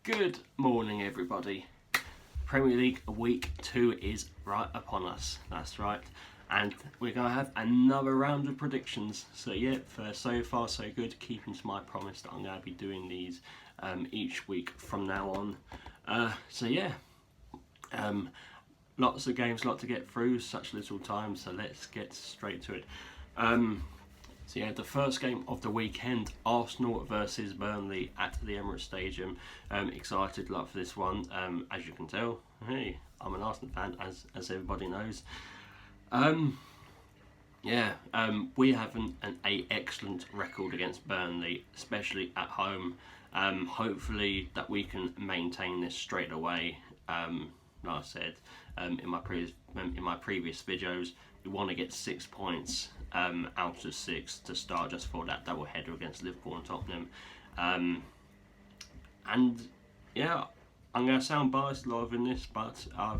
Good morning, everybody. Premier League Week 2 is right upon us. That's right. And we're going to have another round of predictions. So, yeah, so far so good. Keeping to my promise that I'm going to be doing these each week from now on. Lots of games, lot to get through, such little time. So, let's get straight to it. The first game of the weekend, Arsenal versus Burnley at the Emirates Stadium. Excited a lot for this one. As you can tell, hey, I'm an Arsenal fan, as everybody knows. We have an excellent record against Burnley, especially at home. Hopefully that we can maintain this straight away. Like I said in my previous videos, we want to get 6 points out of 6 to start just for that double header against Liverpool and Tottenham. I'm going to sound biased a lot in this, but I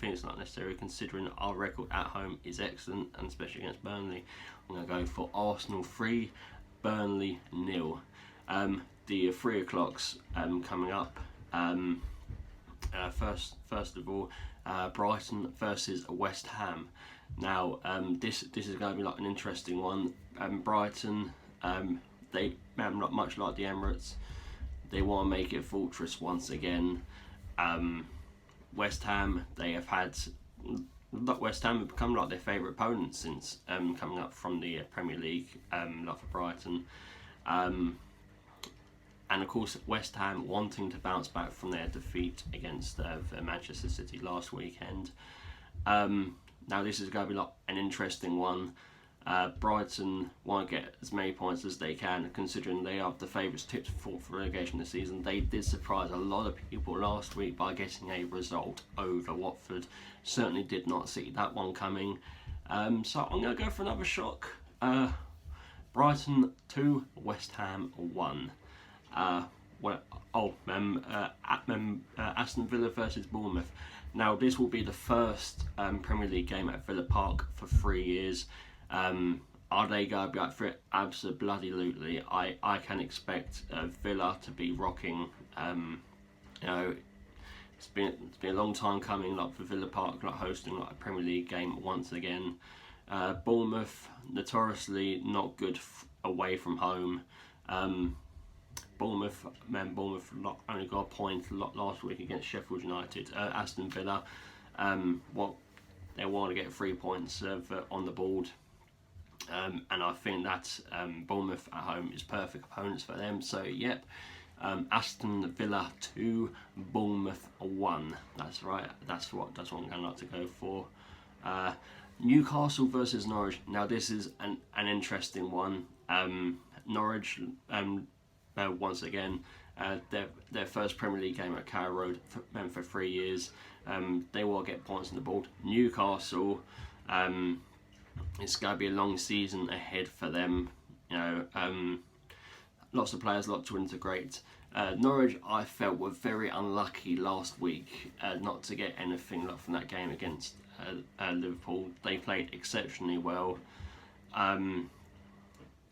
think it's not necessary considering our record at home is excellent, and especially against Burnley. I'm going to go for Arsenal 3, Burnley 0. The 3 o'clocks coming up. First of all, Brighton versus West Ham. Now, this is going to be like an interesting one. Brighton, they not much like the Emirates. They want to make it a fortress once again. West Ham, West Ham have become like their favourite opponents since coming up from the Premier League, like for Brighton. And of course, West Ham wanting to bounce back from their defeat against Manchester City last weekend. Now this is going to be like an interesting one. Brighton want to get as many points as they can, considering they are the favourites tipped for relegation this season. They did surprise a lot of people last week by getting a result over Watford. Certainly did not see that one coming. So I'm going to go for another shock. Brighton 2, West Ham 1. Aston Villa versus Bournemouth. Now this will be the first Premier League game at Villa Park for 3 years. Are they going to be up for it? Absolutely. I can expect Villa to be rocking. It's been a long time coming, like for Villa Park, like hosting like a Premier League game once again. Bournemouth notoriously not good away from home. Bournemouth only got a point last week against Sheffield United. Aston Villa, they want to get 3 points on the board. And I think that Bournemouth at home is perfect opponents for them. So, yep, Aston Villa 2, Bournemouth 1. That's right. That's what I'm going to like to go for. Newcastle versus Norwich. Now, this is an interesting one. Norwich, once again, their first Premier League game at Carrow Road for 3 years. They will get points on the board. Newcastle, it's going to be a long season ahead for them. Lots of players, lot to integrate. Norwich, I felt, were very unlucky last week not to get anything from that game against Liverpool. They played exceptionally well.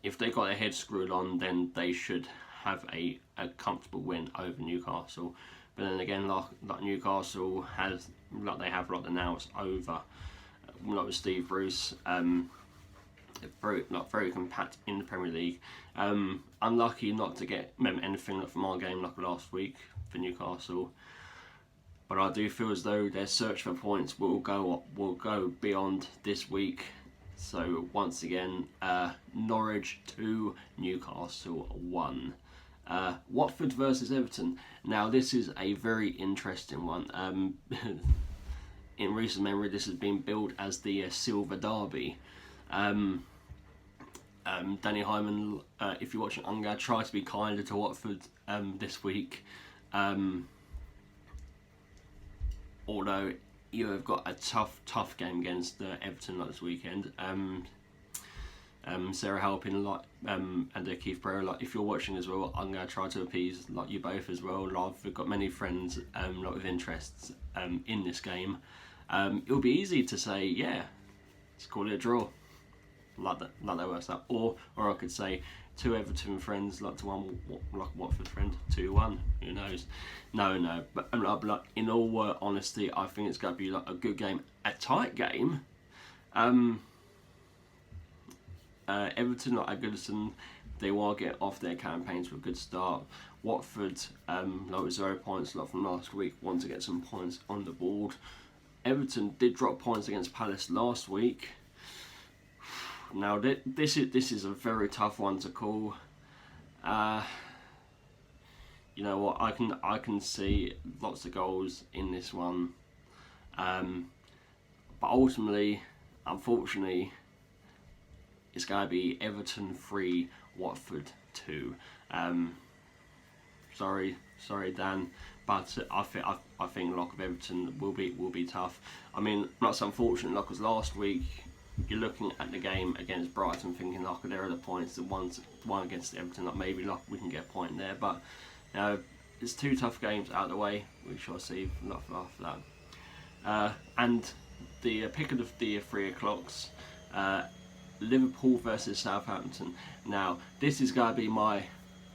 If they got their head screwed on, then they should have a comfortable win over Newcastle. But then again, like Newcastle has, they have the now it's over. With Steve Bruce, very compact in the Premier League. Unlucky not to get anything from our game like last week for Newcastle. But I do feel as though their search for points will go beyond this week. So once again, Norwich 2, Newcastle 1. Watford versus Everton. Now this is a very interesting one. In recent memory, this has been billed as the Silver Derby. Danny Hyman, if you're watching, I'm going to try to be kinder to Watford this week. Although you have got a tough game against Everton this weekend. Sarah Halpin and Keith Brewer, if you're watching as well, I'm going to try to appease you both as well. I've got many friends with interests in this game. It'll be easy to say, yeah, let's call it a draw. Like that works out. Or I could say 2 Everton friends to one Watford friend, 2-1. knows? No. But like, in all honesty, I think it's going to be like a good game, a tight game. Everton, like Goodison, they want to get off their campaigns with a good start. Watford, like 0 points like from last week, want to get some points on the board. Everton did drop points against Palace last week. Now this is a very tough one to call. You know what? I can see lots of goals in this one, but ultimately, unfortunately, it's going to be Everton 3, Watford 2. Sorry, Dan, but I think lock of Everton will be tough. I mean, that's unfortunate, because last week you're looking at the game against Brighton, thinking like there are the points, the one against Everton, like maybe like we can get a point there, but it's 2 tough games out of the way. We shall see after that. And the pick of the 3 o'clocks. Liverpool versus Southampton. Now, this is going to be my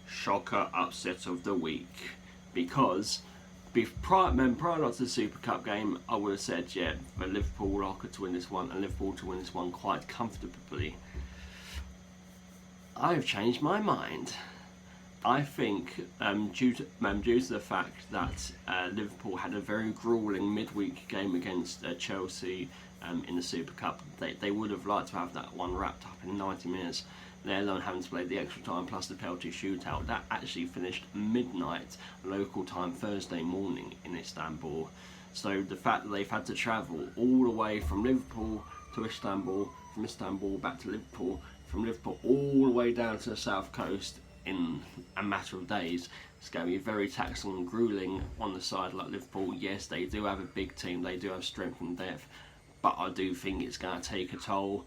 shocker upset of the week, because prior not to the Super Cup game, I would have said, yeah, for Liverpool to win this one, and Liverpool to win this one quite comfortably. I've changed my mind. I think due to the fact that Liverpool had a very gruelling midweek game against Chelsea in the Super Cup, they would have liked to have that one wrapped up in 90 minutes, let alone having to play the extra time plus the penalty shootout. That actually finished midnight local time Thursday morning in Istanbul. So the fact that they've had to travel all the way from Liverpool to Istanbul, from Istanbul back to Liverpool, from Liverpool all the way down to the south coast in a matter of days, it's going to be very taxing and grueling on the side like Liverpool. Yes, they do have a big team, they do have strength and depth, but I do think it's going to take a toll.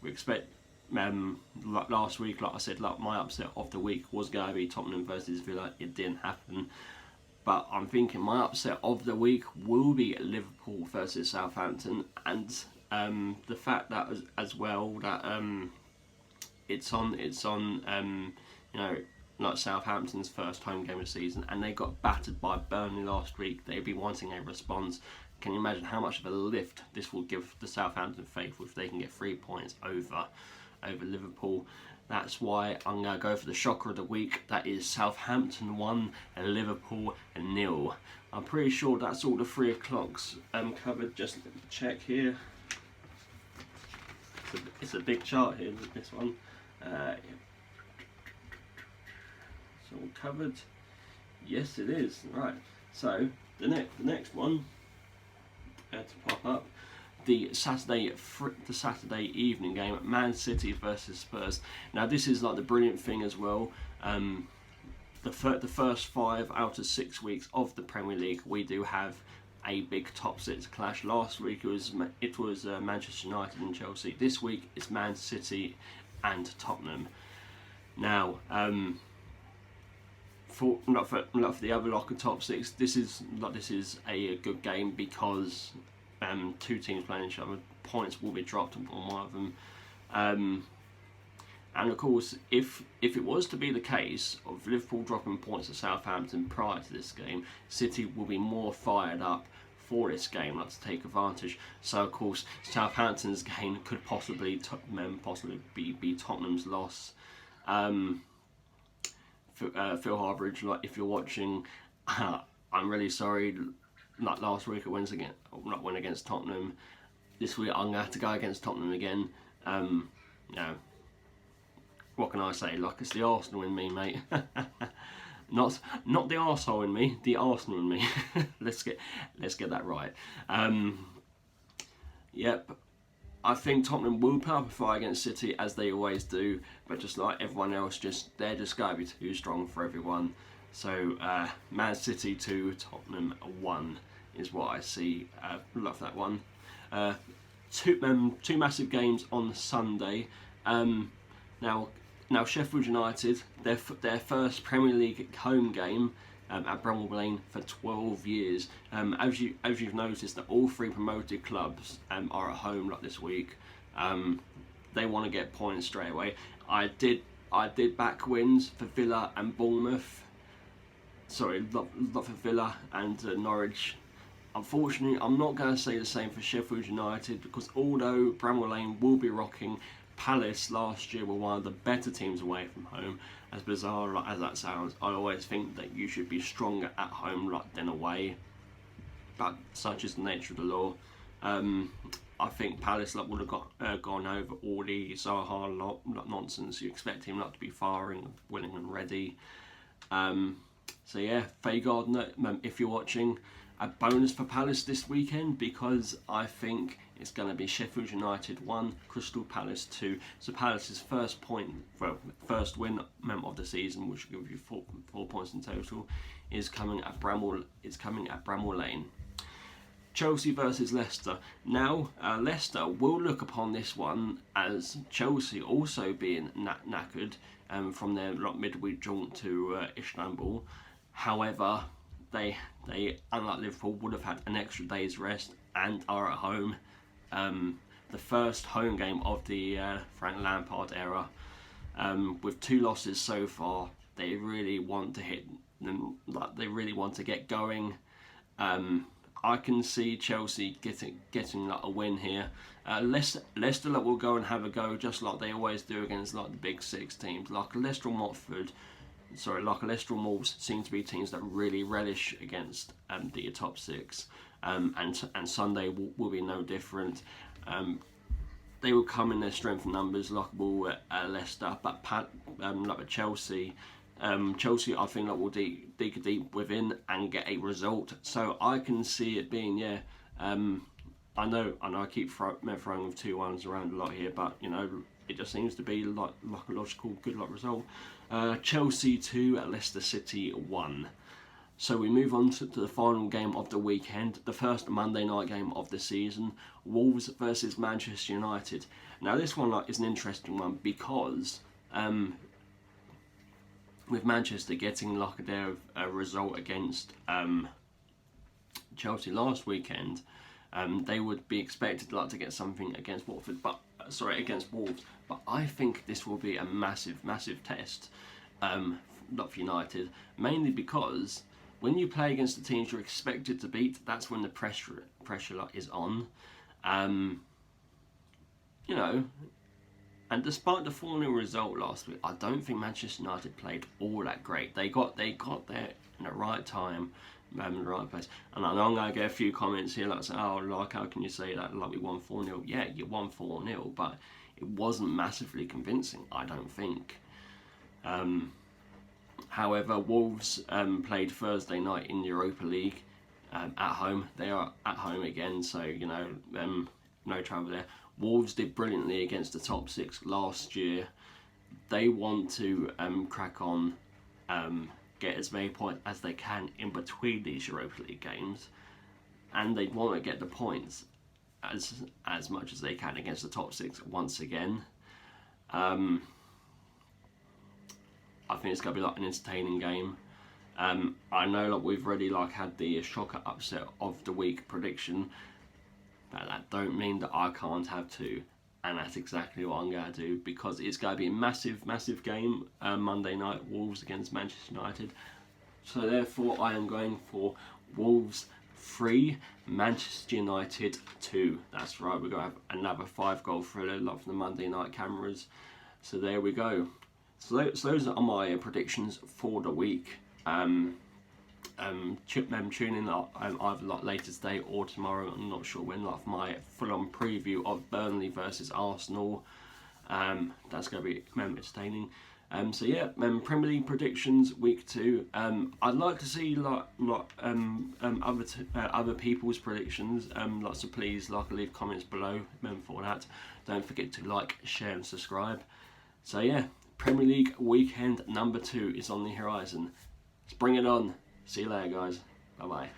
We expect last week, like I said, like my upset of the week was going to be Tottenham versus Villa. It didn't happen, but I'm thinking my upset of the week will be Liverpool versus Southampton, and the fact that as well that it's on you know, like Southampton's first home game of the season, and they got battered by Burnley last week. They'd be wanting a response. Can you imagine how much of a lift this will give the Southampton faithful if they can get 3 points over Liverpool? That's why I'm going to go for the shocker of the week. That is Southampton 1 and Liverpool 0. I'm pretty sure that's all the 3 o'clocks covered. Just check here. It's a big chart here, this one. It's all covered. Yes, it is. Right. So the next one to pop up, the Saturday evening game, Man City versus Spurs. Now this is like the brilliant thing as well. The first 5 out of 6 weeks of the Premier League, we do have a big top 6 clash. Last week it was Manchester United and Chelsea. This week it's Man City and Tottenham. Now, not for the other locker top 6, this is a good game because 2 teams playing each other. Points will be dropped on one of them, and of course, if it was to be the case of Liverpool dropping points to Southampton prior to this game, City will be more fired up for this game, like to take advantage. So of course, Southampton's gain could possibly be Tottenham's loss. Phil Harbridge, like if you're watching, I'm really sorry. Like last week, it went against Tottenham. This week, I'm gonna have to go against Tottenham again. You know, what can I say? Like, it's the Arsenal in me, mate. not the arsehole in me, the Arsenal in me. let's get that right. Yep. I think Tottenham will put up a fight against City, as they always do, but just like everyone else, they're just going to be too strong for everyone. So Man City 2, Tottenham 1 is what I see. Love that one. Two massive games on Sunday. Now Sheffield United, their first Premier League home game at Bramall Lane for 12 years. As you've noticed, that all 3 promoted clubs are at home like this week. They want to get points straight away. I did back wins for Villa and Bournemouth. for Villa and Norwich. Unfortunately, I'm not going to say the same for Sheffield United, because although Bramall Lane will be rocking, Palace last year were one of the better teams away from home. As bizarre as that sounds, I always think that you should be stronger at home than away, but such is the nature of the law. I think Palace would have gone over all the Zaha nonsense. You expect him to be firing, willing and ready. So yeah, Fagard, if you're watching, a bonus for Palace this weekend, because I think it's going to be Sheffield United 1, Crystal Palace 2. So Palace's first win of the season, which will give you 4 points in total, is coming at Bramall Lane. Chelsea versus Leicester. Now, Leicester will look upon this one as Chelsea also being knackered from their midweek jaunt to Istanbul. However, they, unlike Liverpool, would have had an extra day's rest and are at home. The first home game of the Frank Lampard era. With 2 losses so far, they really want to hit them. They really want to get going. I can see Chelsea getting a win here. Leicester will go and have a go, just like they always do against the big 6 teams. Like Leicester and Wolves seem to be teams that really relish against the top 6. And Sunday will be no different. They will come in their strength and numbers, like will Leicester, but like Chelsea. Chelsea, I think, will dig deep within and get a result. So I can see it being, I know I keep throwing with 2-1s around a lot here, but it just seems to be like a logical, good result. Chelsea 2, Leicester City 1. So we move on to the final game of the weekend, the first Monday night game of the season, Wolves versus Manchester United. Now this one is an interesting one, because with Manchester getting their result against Chelsea last weekend, they would be expected to get something against against Wolves. But I think this will be a massive test, not for United, mainly because when you play against the teams you're expected to beat, that's when the pressure is on. And despite the 4-0 result last week, I don't think Manchester United played all that great. They got there in the right time, in the right place. And I know I'm going to get a few comments here saying, how can you say that? We won 4-0. Yeah, you won 4-0, but it wasn't massively convincing, I don't think. However, Wolves played Thursday night in Europa League at home. They are at home again, so no trouble there. Wolves did brilliantly against the top 6 last year. They want to crack on, get as many points as they can in between these Europa League games, and they want to get the points as much as they can against the top 6 once again. I think it's going to be an entertaining game. I know we've already had the shocker upset of the week prediction, but that don't mean that I can't have 2, and that's exactly what I'm going to do, because it's going to be a massive game, Monday night, Wolves against Manchester United. So therefore I am going for Wolves 3, Manchester United 2. That's right, we're going to have another 5-goal thriller for the Monday night cameras. So there we go. So those are my predictions for the week. Tune in either later today or tomorrow, I'm not sure when, for my full-on preview of Burnley versus Arsenal. That's going to be entertaining. So yeah, Premier League predictions week 2. I'd like to see other people's predictions. So please leave comments below. Remember, for that, don't forget to share and subscribe. So yeah, Premier League weekend number 2 is on the horizon. Let's bring it on. See you later, guys. Bye bye.